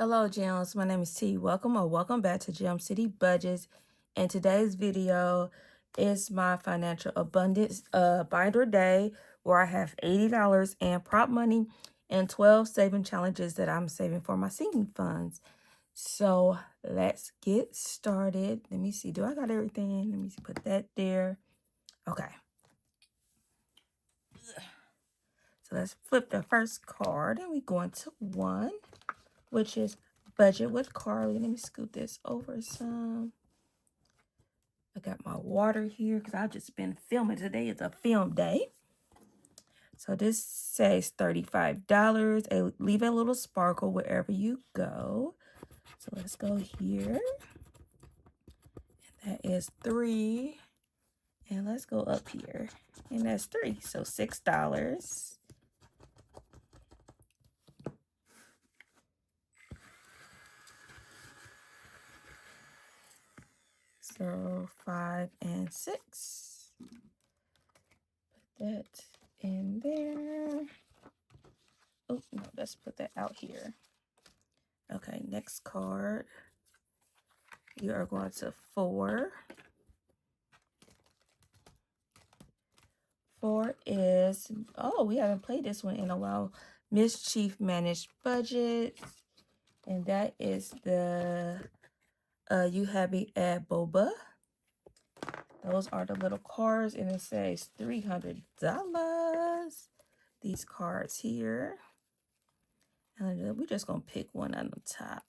Hello, Gems. My name is T. Welcome back to Gem City Budgets. And today's video is my financial abundance binder day, where I have $80 in prop money and 12 saving challenges that I'm saving for my sinking funds. So let's get started. Let me see. Do I got everything? Let me see. Put that there. Okay. So let's flip the first card and we go into 1, which is Budget with Carly. Let me scoot this over some. I got my water here because I've just been filming. Today is a film day. So this says $35. Leave a little sparkle wherever you go. So let's go here. And that is 3. And let's go up here. And that's 3. So $6. So 5 and 6. Put that in there. Oh, no, let's put that out here. Okay, next card. You are going to 4. 4 is, oh, we haven't played this one in a while. Mischief Managed Budget. And that is the You Happy Add Boba. Those are the little cards, and it says $300. These cards here. And we're just going to pick one on the top.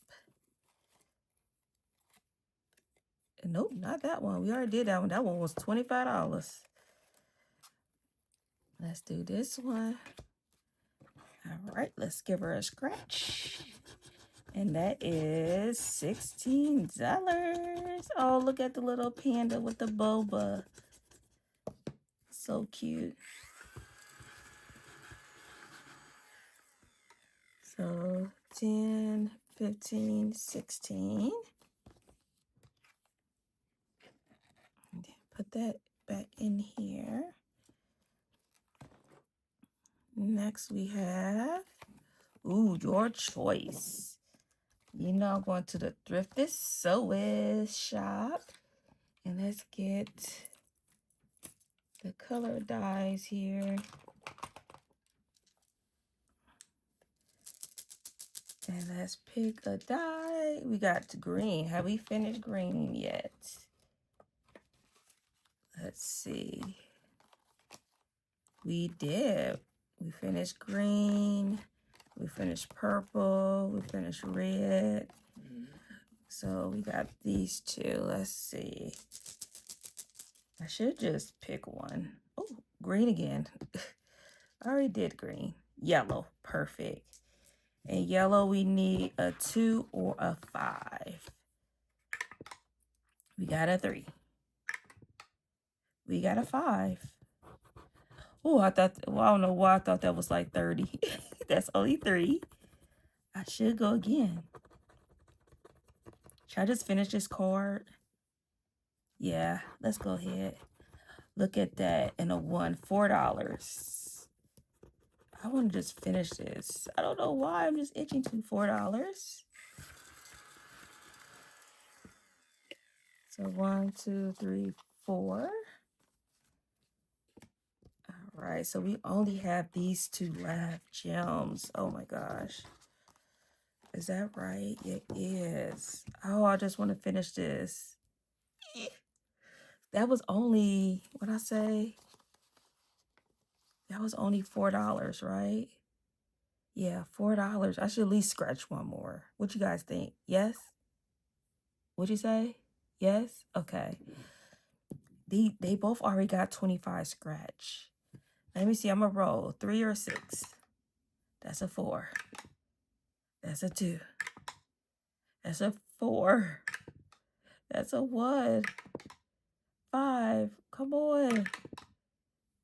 Nope, not that one. We already did that one. That one was $25. Let's do this one. All right, let's give her a scratch. And that is $16. Oh, look at the little panda with the boba. So cute. So 10, 15, 16. Put that back in here. Next we have, your choice. You know, I'm going to the Thriftist Sewist shop. And let's get the color dyes here. And let's pick a dye. We got green. Have we finished green yet? Let's see. We did. We finished green. We finished purple. We finished red. So we got these 2. Let's see. I should just pick one. Oh, green again. I already did green. Yellow. Perfect. And yellow, we need a 2 or a 5. We got a 3. We got a 5. Oh, I don't know why I thought that was like 30. That's only 3. I should go again. Should I just finish this card? Yeah, let's go ahead. Look at that. And a 1, $4. I want to just finish this. I don't know why. I'm just itching to $4. So 1, 2, 3, 4. All right, so we only have these 2 left. Gems. Oh my gosh. Is that right? It is. Oh, I just want to finish this. That was only, what I say? That was only $4, right? Yeah, $4. I should at least scratch one more. What you guys think? Yes? What'd you say? Yes? Okay. They both already got 25 scratch. Let me see. I'm going to roll 3 or 6. That's a 4. That's a 2. That's a 4. That's a 1. 5. Come on.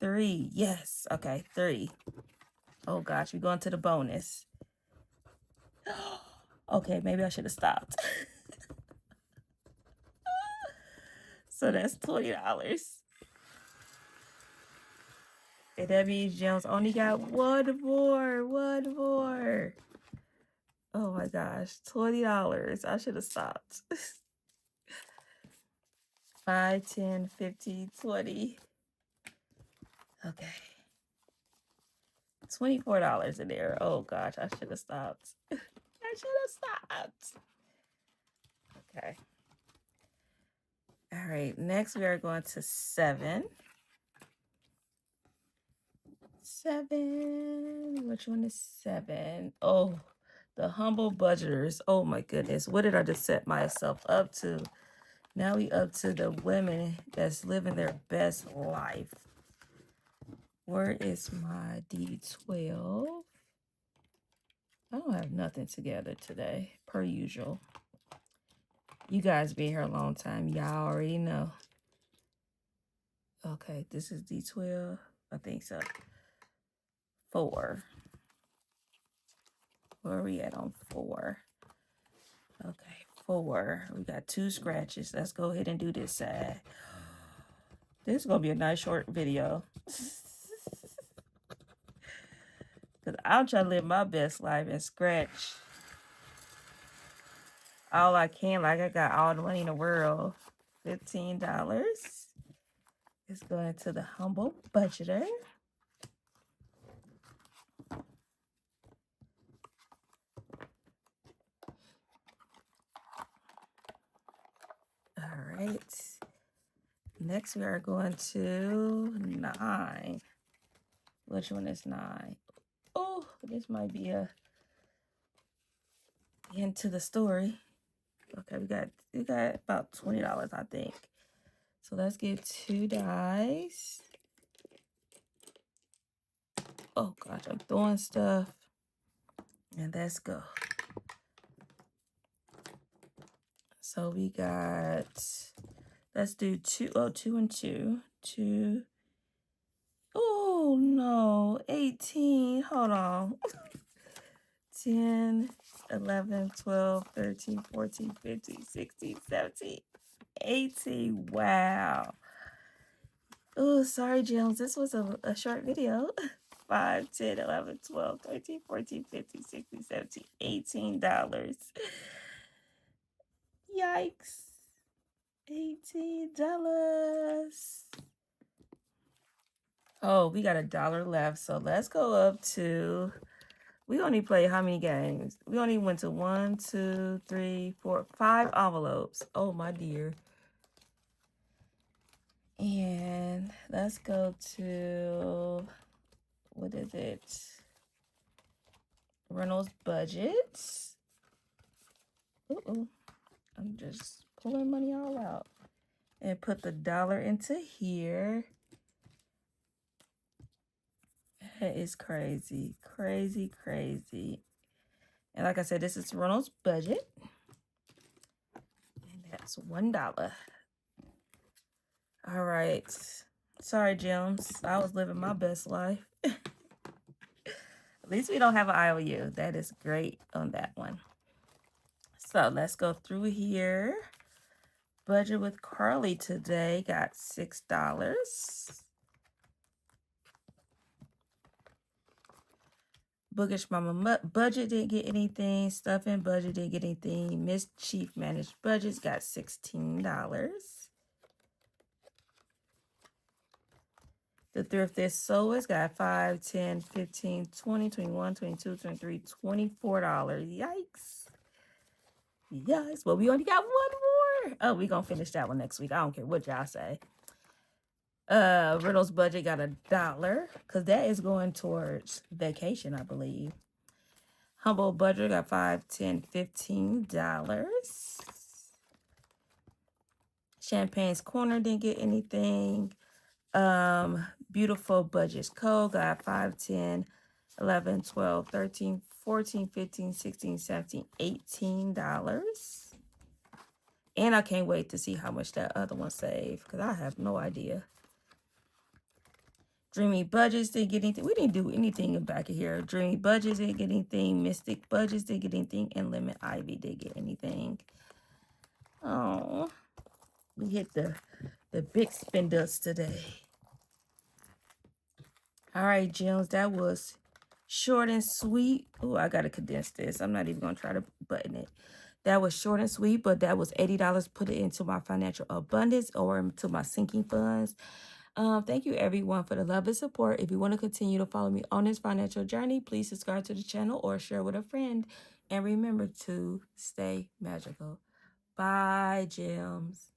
3. Yes. Okay, 3. Oh gosh, we're going to the bonus. Okay, maybe I should have stopped. So that's $20. And that means Gems only got one more. Oh my gosh, $20. I should have stopped. 5, 10, 50, 20. Okay. $24 in there. Oh gosh, I should have stopped. I should have stopped. Okay. All right, next we are going to 7. 7. Which one is 7? Oh, the humble budgeters. Oh my goodness. What did I just set myself up to? Now we up to the women that's living their best life. Where is my D12? I don't have nothing together today, per usual. You guys been here a long time. Y'all already know. Okay, this is D12. I think so. 4. Where are we at on 4? Okay, 4. We got 2 scratches. Let's go ahead and do this side. This is going to be a nice short video. Because I'm trying to live my best life and scratch all I can. Like I got all the money in the world. $15. It's going to the humble budgeter. All right. Next, we are going to 9. Which one is 9? Oh, this might be a end to the story. Okay, we got about $20, I think. So let's get 2 dice. Oh gosh, I'm throwing stuff. And let's go. So we got, let's do 2. Oh, 2 and 2. 2. Oh no, 18. Hold on. 10, 11, 12, 13, 14, 15, 16, 17, 18. Wow. Oh, sorry, Jones. This was a short video. 5, 10, 11, 12, 13, 14, 15, 16, 17, $18. Yikes. $18. Oh, we got $1 left. So let's go up to, we only play how many games? We only went to 1, 2, 3, 4, 5 envelopes. Oh, my dear. And let's go to, what is it? Reynolds budget. Uh-oh. I'm just pulling money all out. And put the $1 into here. That is crazy. Crazy, crazy. And like I said, this is Reynolds budget. And that's $1. All right. Sorry, Gems. I was living my best life. At least we don't have an IOU. That is great on that one. So let's go through here. Budget with Carly today got $6. Bookish Mama budget didn't get anything. Stuffing budget didn't get anything. Mischief managed budgets got $16. The Thrifted Sewers got 5, 10, 15, 20, 21, 22, 23, $24. Yikes. Yikes. Well, we only got 1 more. Oh, we're going to finish that one next week. I don't care what y'all say. Reynolds budget got $1 because that is going towards vacation, I believe. Humble budget got 5, 10, $15. Champagne's Corner didn't get anything. Beautiful Budgets Co. got 5, 10, 11, 12, 13, 14, 15, 16, 17, $18. And I can't wait to see how much that other one saved because I have no idea. Dreamy Budgets didn't get anything. We didn't do anything in back of here. Dreamy Budgets didn't get anything. Mystic Budgets didn't get anything. And Lemon Ivy didn't get anything. Oh, we hit the big spenders today. All right, Gems, that was Short and sweet. Oh, I gotta condense this. I'm not even gonna try to button it. That was short and sweet, but that was $80. Put it into my financial abundance or into my sinking funds. Thank you everyone for the love and support. If you want to continue to follow me on this financial journey, please subscribe to the channel or share with a friend. And remember to stay magical. Bye, gems.